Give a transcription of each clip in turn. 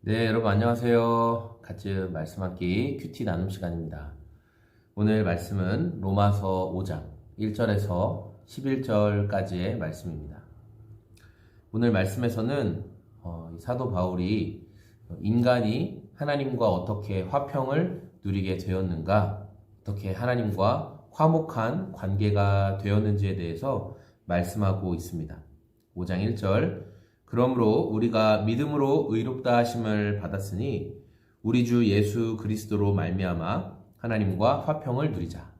네, 여러분 안녕하세요. 같이 말씀하기 큐티 나눔 시간입니다. 오늘 말씀은 로마서 5장 1절에서 11절까지의 말씀입니다. 오늘 말씀에서는 사도 바울이 인간이 하나님과 어떻게 화평을 누리게 되었는가, 어떻게 하나님과 화목한 관계가 되었는지에 대해서 말씀하고 있습니다. 5장 1절 그러므로 우리가 믿음으로 의롭다 하심을 받았으니 우리 주 예수 그리스도로 말미암아 하나님과 화평을 누리자.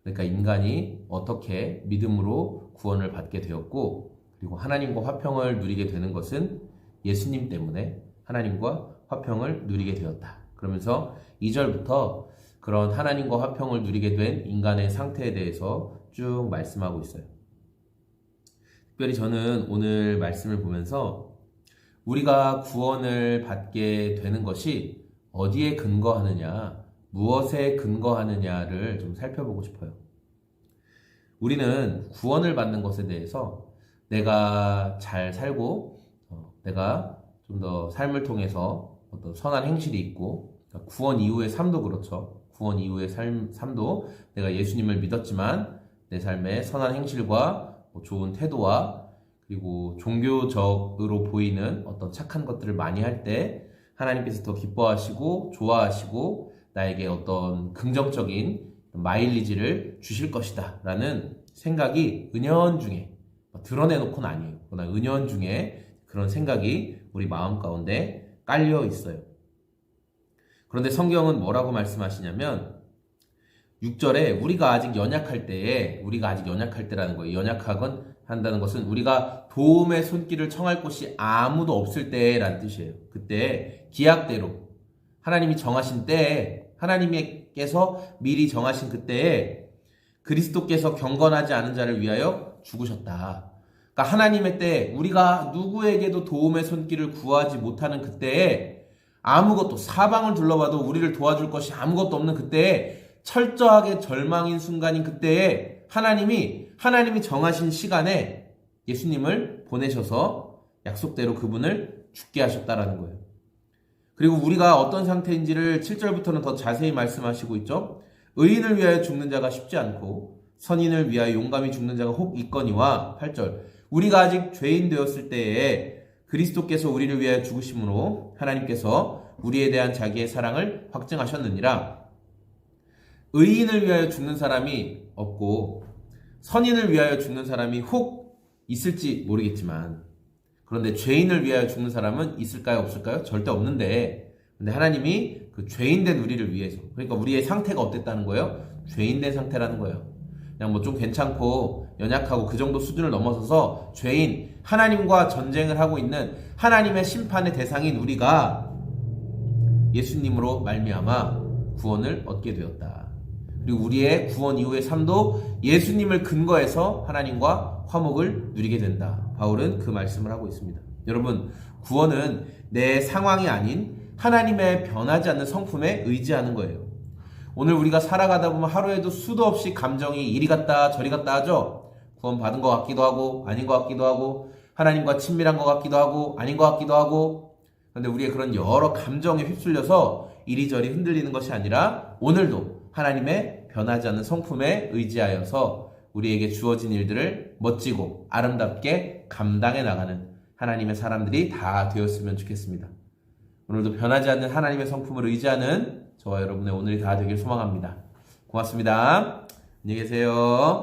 그러니까 인간이 어떻게 믿음으로 구원을 받게 되었고, 그리고 하나님과 화평을 누리게 되는 것은 예수님 때문에 하나님과 화평을 누리게 되었다. 그러면서 2절부터 그런 하나님과 화평을 누리게 된 인간의 상태에 대해서 쭉 말씀하고 있어요. 특별히 저는 오늘 말씀을 보면서 우리가 구원을 받게 되는 것이 어디에 근거하느냐, 무엇에 근거하느냐를 좀 살펴보고 싶어요. 우리는 구원을 받는 것에 대해서 내가 잘 살고, 내가 좀 더 삶을 통해서 어떤 선한 행실이 있고, 구원 이후의 삶도 그렇죠. 구원 이후의 삶도 내가 예수님을 믿었지만 내 삶의 선한 행실과 좋은 태도와 그리고 종교적으로 보이는 어떤 착한 것들을 많이 할 때 하나님께서 더 기뻐하시고 좋아하시고 나에게 어떤 긍정적인 마일리지를 주실 것이다 라는 생각이 은연중에, 드러내놓고는 아니에요. 그러나 은연중에 그런 생각이 우리 마음 가운데 깔려 있어요. 그런데 성경은 뭐라고 말씀하시냐면 6절에 우리가 아직 연약할 때라는 거예요. 한다는 것은 우리가 도움의 손길을 청할 곳이 아무도 없을 때라는 뜻이에요. 그때 기약대로 하나님이 정하신 때에, 하나님께서 미리 정하신 그때에 그리스도께서 경건하지 않은 자를 위하여 죽으셨다. 그러니까 하나님의 때에 우리가 누구에게도 도움의 손길을 구하지 못하는 그때에, 아무것도 사방을 둘러봐도 우리를 도와줄 것이 아무것도 없는 그때에, 철저하게 절망인 순간인 그때에 하나님이 정하신 시간에 예수님을 보내셔서 약속대로 그분을 죽게 하셨다라는 거예요. 그리고 우리가 어떤 상태인지를 7절부터는 더 자세히 말씀하시고 있죠. 의인을 위하여 죽는 자가 쉽지 않고 선인을 위하여 용감히 죽는 자가 혹 있거니와 8절 우리가 아직 죄인 되었을 때에 그리스도께서 우리를 위하여 죽으심으로 하나님께서 우리에 대한 자기의 사랑을 확증하셨느니라. 의인을 위하여 죽는 사람이 없고 선인을 위하여 죽는 사람이 혹 있을지 모르겠지만, 그런데 죄인을 위하여 죽는 사람은 있을까요? 없을까요? 절대 없는데, 근데 하나님이 그 죄인된 우리를 위해서, 그러니까 우리의 상태가 어땠다는 거예요? 죄인된 상태라는 거예요. 그냥 뭐 좀 괜찮고 연약하고 그 정도 수준을 넘어서서 죄인, 하나님과 전쟁을 하고 있는 하나님의 심판의 대상인 우리가 예수님으로 말미암아 구원을 얻게 되었다. 그리고 우리의 구원 이후의 삶도 예수님을 근거해서 하나님과 화목을 누리게 된다. 바울은 그 말씀을 하고 있습니다. 여러분, 구원은 내 상황이 아닌 하나님의 변하지 않는 성품에 의지하는 거예요. 오늘 우리가 살아가다 보면 하루에도 수도 없이 감정이 이리 갔다 저리 갔다 하죠. 구원 받은 것 같기도 하고 아닌 것 같기도 하고, 하나님과 친밀한 것 같기도 하고 아닌 것 같기도 하고. 그런데 우리의 그런 여러 감정에 휩쓸려서 이리저리 흔들리는 것이 아니라 오늘도 하나님의 변하지 않는 성품에 의지하여서 우리에게 주어진 일들을 멋지고 아름답게 감당해 나가는 하나님의 사람들이 다 되었으면 좋겠습니다. 오늘도 변하지 않는 하나님의 성품을 의지하는 저와 여러분의 오늘이 다 되길 소망합니다. 고맙습니다. 안녕히 계세요.